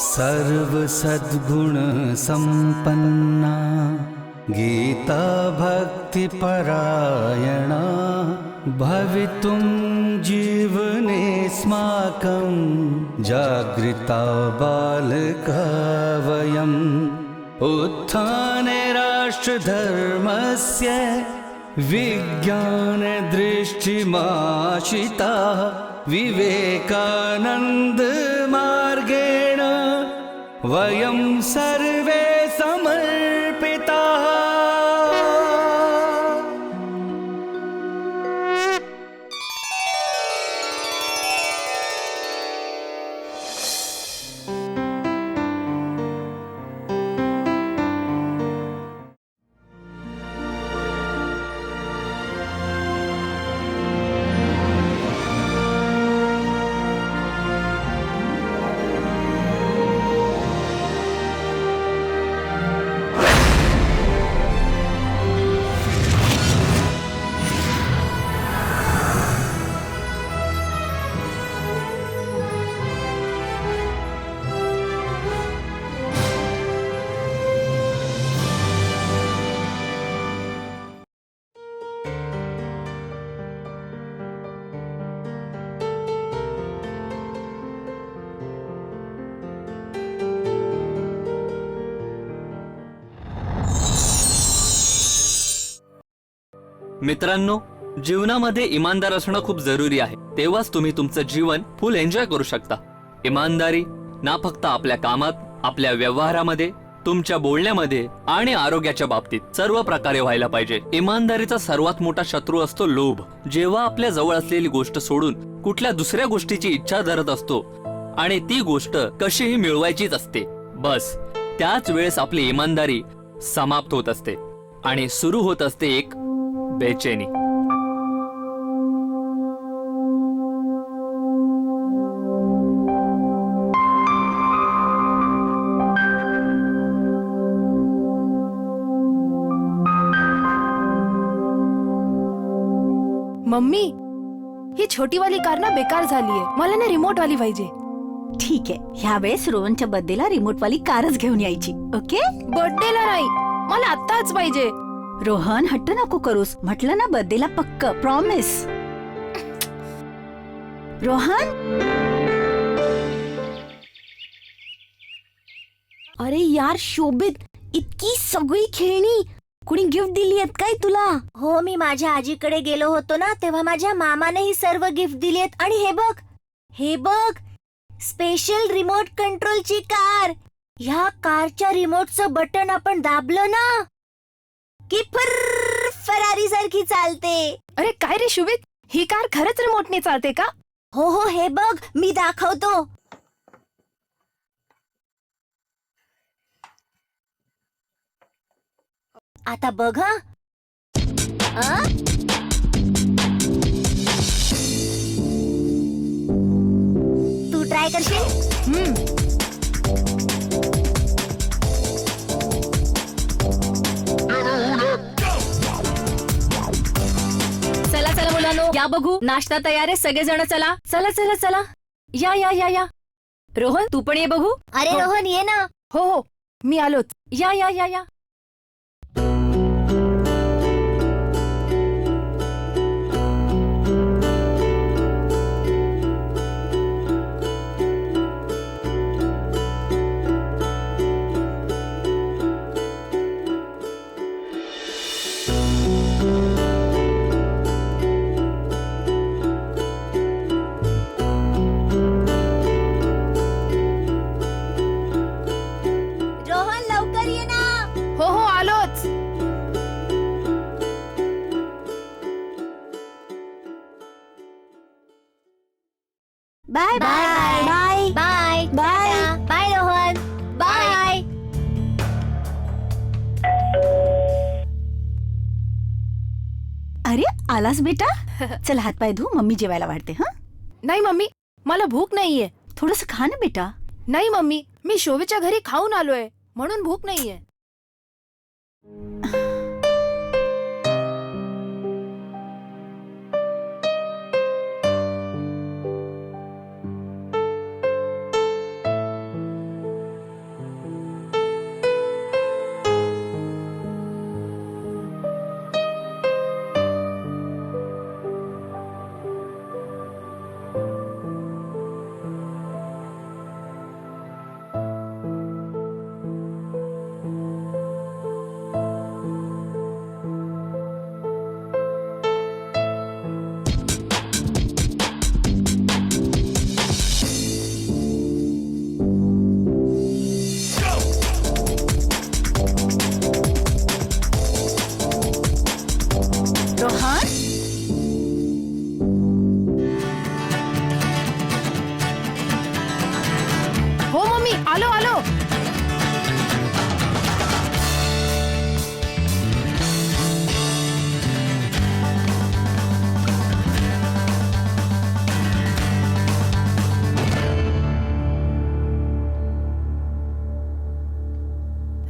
सर्व सद्गुण संपन्ना गीता भक्ति परायणा भवितुं जीवनेऽस्माकं जागृता बालका वयम् उत्थाने राष्ट्रधर्मस्य विज्ञानदृष्टिमाशिता विवेकानन्दमार्गेण वयं सर्वे समर्पिताः। मित्रांनो, जीवनामध्ये इमानदार असणं खूप जरुरी आहे. तेव्हाच तुम्ही तुमचं जीवन फुल एन्जॉय करू शकता. इमानदारी ना फक्त आपल्या कामात, आपल्या व्यवहारामध्ये, तुमच्या बोलण्यामध्ये आणि आरोग्याच्या बाबतीत सर्व प्रकारे व्हायला पाहिजे. इमानदारीचा सर्वात मोठा शत्रू असतो लोभ. जेव्हा आपल्या जवळ असलेली गोष्ट सोडून कुठल्या दुसऱ्या गोष्टीची इच्छा धरत असतो आणि ती गोष्ट कशीही मिळवायचीच असते, बस त्याच वेळेस आपली इमानदारी समाप्त होत असते आणि सुरू होत असते एक बेचैनी. मम्मी, ही छोटी वाली कार ना बेकार झालीये. मला ना रिमोट वाली पाहिजे. ठीक आहे, ह्या वेळेस रोहनच्या बर्थडेला रिमोट वाली कारच घेऊन यायची. ओके? बर्थडेला नाही, मला आत्ताच पाहिजे. रोहन, हट्ट नको करूस. म्हटलं ना बर्थडेला पक्क, प्रॉमिस. रोहन, अरे यार शोभित, इतकी सगळी खेळणी कुणी गिफ्ट दिली आहेत काय तुला? हो, मी माझ्या आजीकडे गेलो होतो ना, तेव्हा माझ्या मामाने ही सर्व गिफ्ट दिलेत. आणि हे बघ, स्पेशल रिमोट कंट्रोलची कार. ह्या कारच्या रिमोटचं बटन आपण दाबलं ना की फरारी सारखी चालते. अरे काय रे शुभित, ही कार खरंच रिमोटने चालते का? हो, हे बघ, मी दाखवतो. आता बघ हा. तू ट्राय करशील? चला चला मुलांनो, या बघू, नाश्ता तयार आहे. सगळेजण चला चला चला चला. या या या या. रोहन, तू पण ये बघू. अरे रोहन, ये ना. हो हो, मी आलोच. या या या या. रोहन, लवकर ये ना. हो हो, आलोच. Bye bye bye bye bye. Bye Rohan. Bye. अरे आलास बेटा. चल हात पाय धू, मम्मी जेवायला वाढते. हा, नाही मम्मी, मला भूक नाहीये. थोडस खा ना बेटा. नाही मम्मी, मी शोभेच्या घरी खाऊन आलोय, म्हणून भूक नाहीये.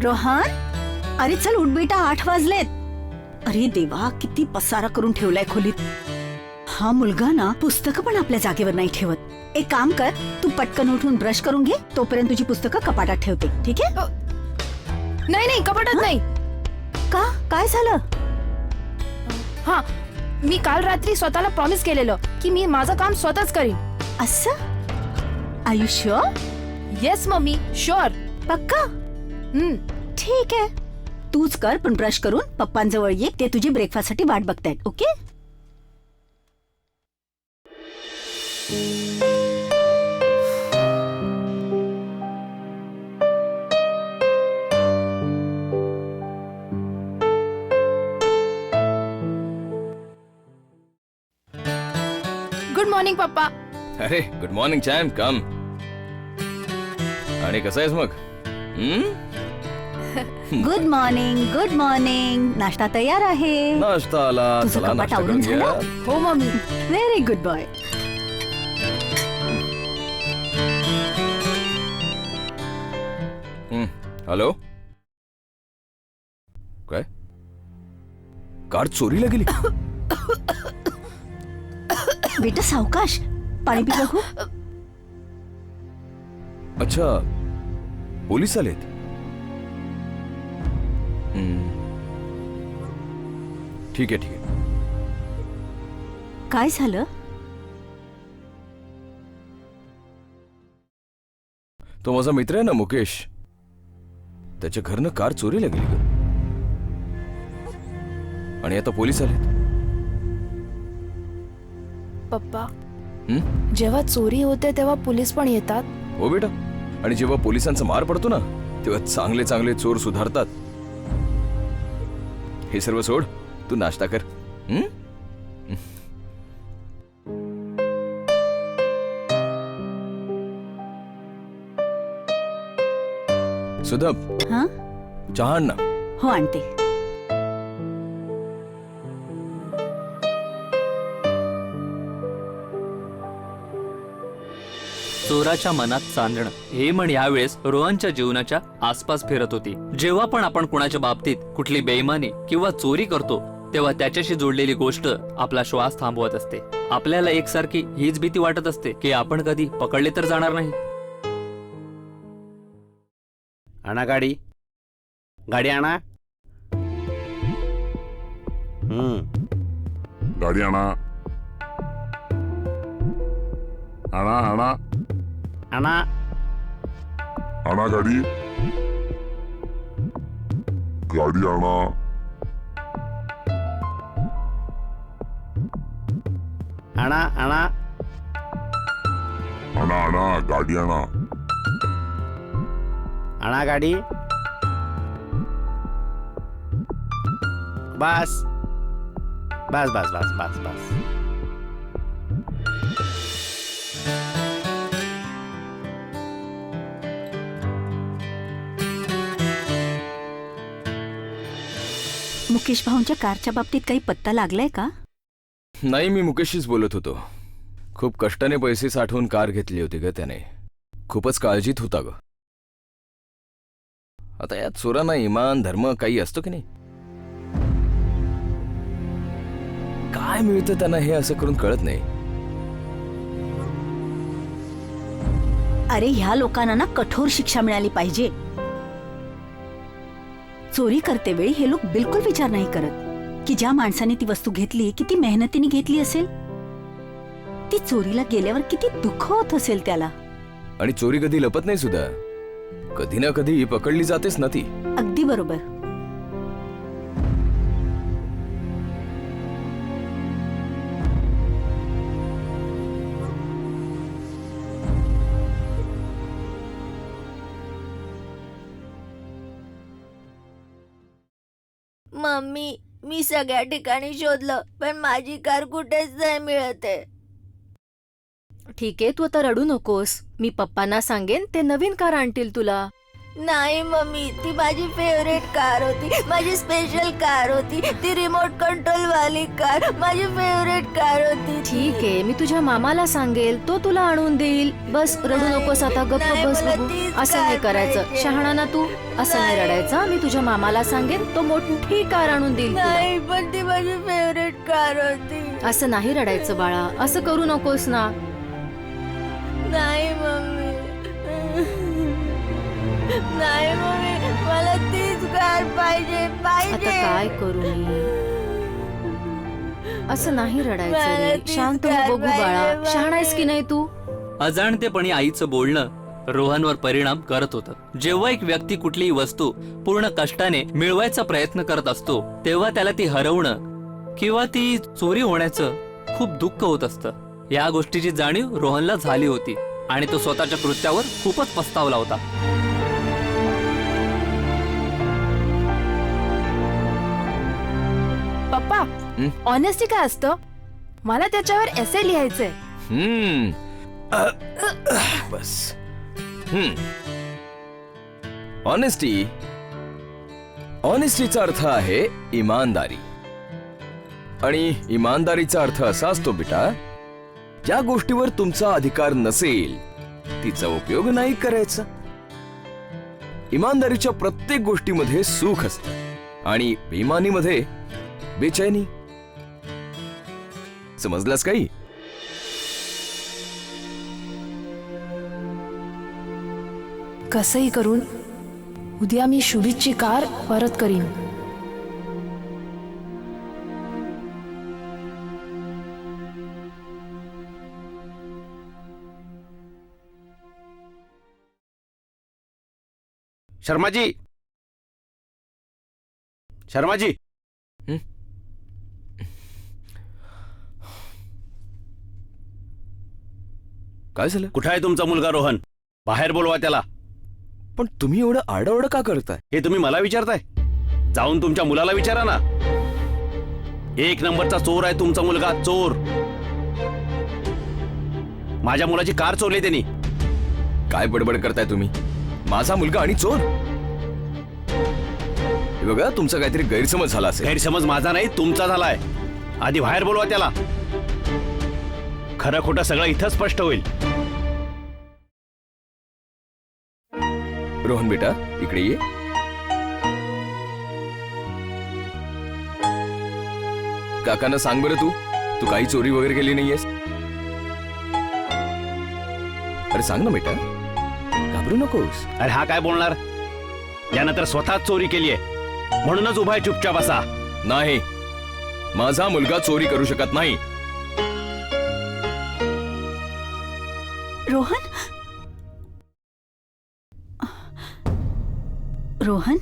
रोहन, अरे चल उठ बेटा, 8 वाजलेत. अरे देवा, किती पसारा करून ठेवलाय खोलीत. हा मुलगा ना पुस्तकं पण आपल्या जागेवर नाही ठेवत. एक काम कर, तू पटकन उठून ब्रश करून घे, तोपर्यंत तुझी पुस्तकं कपाटात ठेवते, ठीक आहे? नाही नाही, कपाटात नाही. का, काय झालं? हा, मी काल रात्री स्वतःला प्रॉमिस केलेलं की मी माझं काम स्वतःच करीन. असं? आयुष्य येस मम्मी, शुअर. पक्का? ठीक आहे, तूच कर, पण ब्रश करून पप्पांजवळ ये, ते तुझी ब्रेकफास्ट साठी वाट बघतायत. ओके? गुड मॉर्निंग पप्पा. अरे गुड मॉर्निंग चॅम, कम. आणि कसं आहेस मग? Good morning, good morning. नाश्ता तयार आहे. नाश्ता आला, तुझं चला कपाट नाश्ता आवरून करून घ्या. झालं? हो mummy. Very good boy. Hello, काय कार चोरीला गेली? बेटा सावकाश, पाणी पी बघू. अच्छा, पोलीस आलेत. ठीक आहे, ठीक आहे. काय झालं? तो माझा मित्र आहे ना मुकेश, त्याच्या घरनं कार चोरीला गेली ग. आणि आता पोलीस आलेत. पप्पा, जेव्हा चोरी होते तेव्हा पोलीस पण येतात. हो बेटा, आणि जेव्हा पोलिसांचा मार पडतो ना, तेव्हा चांगले चांगले चोर सुधारतात. हे सर्व सोड, तू नाश्ता कर. सुधा, हा, चहा आण ना. हो आणते. चोराच्या मनात चांदणं हे म्हण यावेळेस रोहनच्या जीवनाच्या आसपास फिरत होती. जेव्हा पण आपण कुणाच्या बाबतीत कुठली बेईमानी किंवा चोरी करतो, तेव्हा त्याच्याशी जोडलेली गोष्ट आपला श्वास थांबवत असते. आपल्याला एकसारखी हीच भीती वाटत असते की आपण कधी पकडले तर जाणार नाही. आणा गाडी, गाडी आणा. गाडी आणा. आणा आणा आणा. आणा गाडी. गाडी आणा. आणा आणा. आणा आणा गाडी आणा. आणा गाडी. बस बस बस बस बस बस. मुकेश भाऊंच्या कारच्या बाबतीत काही पत्ता लागलाय का? नाही, मी मुकेशशीच बोलत होतो. खूप कष्टाने पैसे साठवून कार घेतली होती ग त्याने. खूपच काळजीत होता ग. आता या चोरांना इमान धर्म काही असतो की नाही? काय मिळतं त्यांना हे असं करून कळत नाही. अरे ह्या लोकांना ना कठोर शिक्षा मिळाली पाहिजे. चोरी करते वेळी हे लोक बिलकुल विचार नाही करत की ज्या माणसाने ती वस्तू घेतली किती मेहनतीने घेतली असेल. ती चोरीला गेल्यावर किती दुःख होत असेल त्याला. आणि चोरी कधी लपत नाही सुद्धा. कधी ना कधी पकडली जातेच ना ती. अगदी बरोबर. मम्मी, मी सगळ्या ठिकाणी शोधलं, पण माझी कार कुठेच नाही मिळते. ठीक आहे, तू आता रडू नकोस. मी पप्पांना सांगेन, ते नवीन कार आणतील तुला. नाही मम्मी, ती माझी फेवरेट कार होती, माझी स्पेशल कार होती, ती रिमोट कंट्रोल वाली कार माझी फेवरेट कार होती. ठीक आहे, मी तुझ्या मामाला सांगेल, तो तुला आणून देईल. बस रडू नकोस आता, गप्प नाही, बस मला बघू. तीच असं नाही कार करायचं. पाहिजे. शहाणा ना तू, असं नाही नाही. रडायचं. मी तुझ्या मामाला सांगेन, तो मोठी कार आणून देईल तुला. नाही, पण ती माझी फेवरेट कार होती. असं नाही रडायचं बाळा, असं करू नकोस ना. नाही मम्मी, नाही मम्मी, मला तीच कार पाहिजे आता पाहिजे. काय करू मी? असं नाही रडायचं मला रे. तीच शांत हो कार बघू पाहिजे, बाळा. मम्मी. शहाणा आहेस की नाही तू? अजाणतेपणी आईचं बोलणं रोहनवर परिणाम करत होतं. जेव्हा एक व्यक्ती कुठलीही वस्तू पूर्ण कष्टाने मिळवायचा प्रयत्न करत असतो, तेव्हा त्याला ती हरवणं किंवा ती चोरी होण्याचं खूप दुःख होत असतं. या गोष्टीची जाणीव रोहनला झाली होती आणि तो स्वतःच्या कृत्यावर खूपच पस्तावला होता. पप्पा, ऑनेस्टी काय असतं? मला त्याच्यावर एसे लिहायचंय. हम्म. बस. ऑनेस्टी, ऑनेस्टीचा अर्थ आहे इमानदारी. आणि इमानदारीचा अर्थ असा असतो बेटा, ज्या गोष्टीवर तुमचा अधिकार नसेल तिचा उपयोग नाही करायचा. इमानदारीच्या प्रत्येक गोष्टीमध्ये सुख असतं आणि बेईमानीमध्ये बेचैनी. समजलास काही? कसंही करून उद्या मी शुभीची कार परत करीन. शर्माजी, शर्माजी, काय झालं? कुठे आहे तुमचा मुलगा रोहन? बाहेर बोलवा त्याला. पण तुम्ही एवढं आरडाओरडा का करताय? हे तुम्ही मला विचारताय? जाऊन तुमच्या मुलाला विचारा ना. एक नंबरचा चोर आहे तुमचा मुलगा, चोर. माझ्या मुलाची कार चोरली त्यांनी. काय बडबड करताय तुम्ही? माझा मुलगा आणि चोर? हे बघा, तुमचा काहीतरी गैरसमज झाला असेल. गैरसमज माझा नाही, तुमचा झालाय. आधी बाहेर बोलवा त्याला. खरं खोटं सगळं इथं स्पष्ट होईल. रोहन बेटा, इकडे ये. काकांना सांग बरं, तू काही चोरी वगैरे केली नाहीयेस. अरे सांग ना बेटा, घाबरू नकोस. अरे हा काय बोलणार? यानंतर स्वतःच चोरी केलीये म्हणूनच उभा आहे चुपचाप असा. नाही, माझा मुलगा चोरी करू शकत नाही. रोहन, रोहन,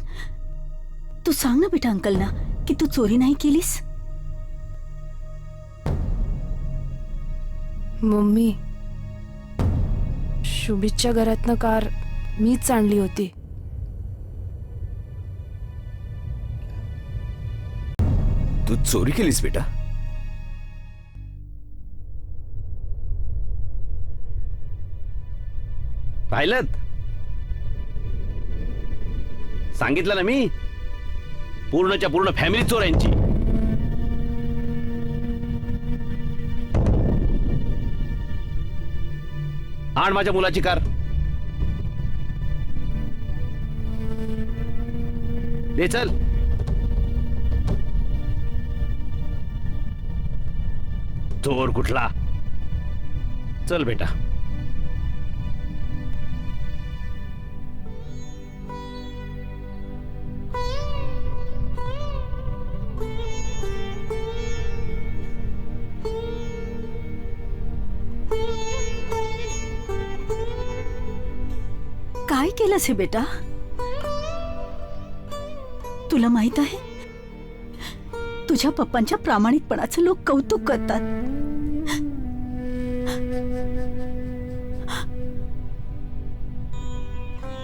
तू सांग ना बेटा अंकलना की तू चोरी नाही केलीस. मम्मी, शुभीच्या घरातनं कार मीच आणली होती. तू चोरी केलीस बेटा? पाहिलं? सांगितलं ना मी, पूर्णच्या पूर्ण फॅमिली चोरांची. आण माझ्या मुलाची कार. ले चल. चोर कुठला? चल बेटा. काय केलंस हे बेटा? तुला माहित आहे, तुझ्या पप्पांच्या प्रामाणिकपणाचं लोक कौतुक करतात.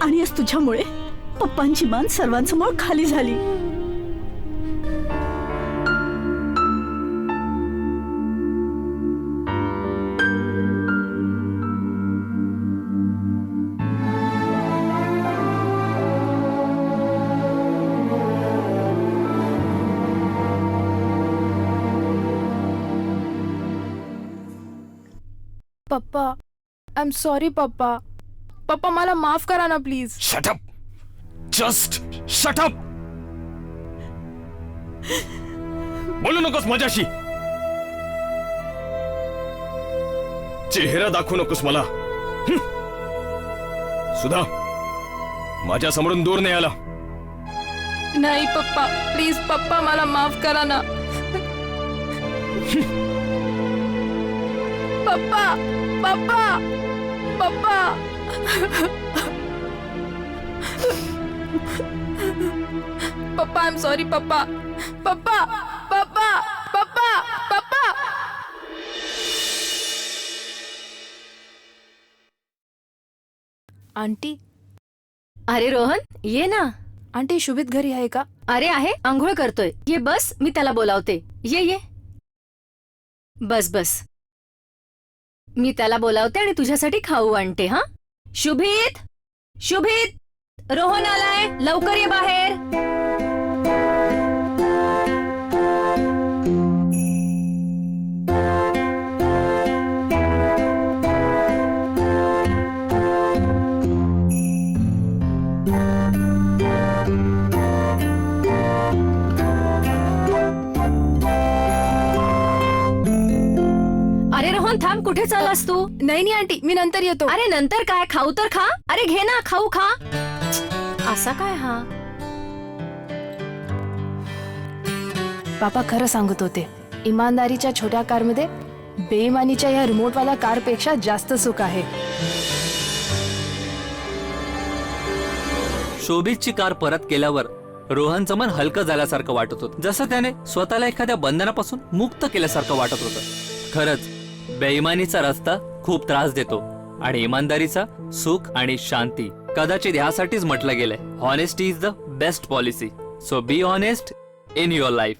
आणि आज तुझ्यामुळे पप्पांची मान सर्वांसमोर खाली झाली. पप्पा आय एम सॉरी पप्पा. पप्पा मला माफ करा ना please. Shut up, just shut up. बोलू नकोस माझ्याशी. चेहरा दाखवू नकोस मला. सुधा, माझ्या समोरून दूर नाही आला. नाही पप्पा प्लीज पप्पा मला माफ करा ना. पप्पा पप्पा पप्पा. पप्पा आय एम सॉरी पप्पा. पप्पा पप्पा पप्पा पप्पा. आंटी अरे रोहन ये ना. आंटी शुभित घरी आहे का? अरे आहे, आंघोळ करतोय. ये बस, मी त्याला बोलावते. ये ये बस बस. मी त्याला बोलावते आणि तुझ्यासाठी खाऊ आणते. हा शुभित, शुभित, रोहन आलाय, लवकर ये बाहेर. अरे रोहन थांब, कुठे चाललास तू? नाही आंटी मी नंतर येतो. अरे नंतर काय, खाऊ तर खा. अरे घे ना, खाऊ खा. असा काय हा? पापा खरं सांगत होते, इमानदारीच्या छोट्या कारमध्ये बेईमानीच्या या रिमोटवाल्या कारपेक्षा जास्त सुख आहे. शोभितची कार परत केल्यावर रोहनचं मन हलकं झाल्यासारखं वाटत होतं, जसं त्याने स्वतःला एखाद्या बंधनापासून मुक्त केल्यासारखं वाटत होतं. खरंच बेईमानीचा रस्ता खूप त्रास देतो आणि इमानदारीचा सुख आणि शांती. कदाचित ह्यासाठीच म्हटलं गेलंय, honesty is the best policy. So be honest in your life.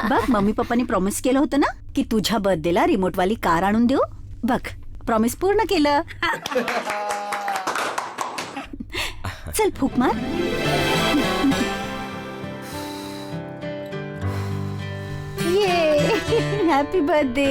बघ, मम्मी पप्पानी प्रॉमिस केलं होतं ना की तुझ्या बर्थडेला रिमोटवाली कार आणून देऊ. बघ, प्रॉमिस पूर्ण केलं. चल फूक मार. ये हॅपी बर्थडे.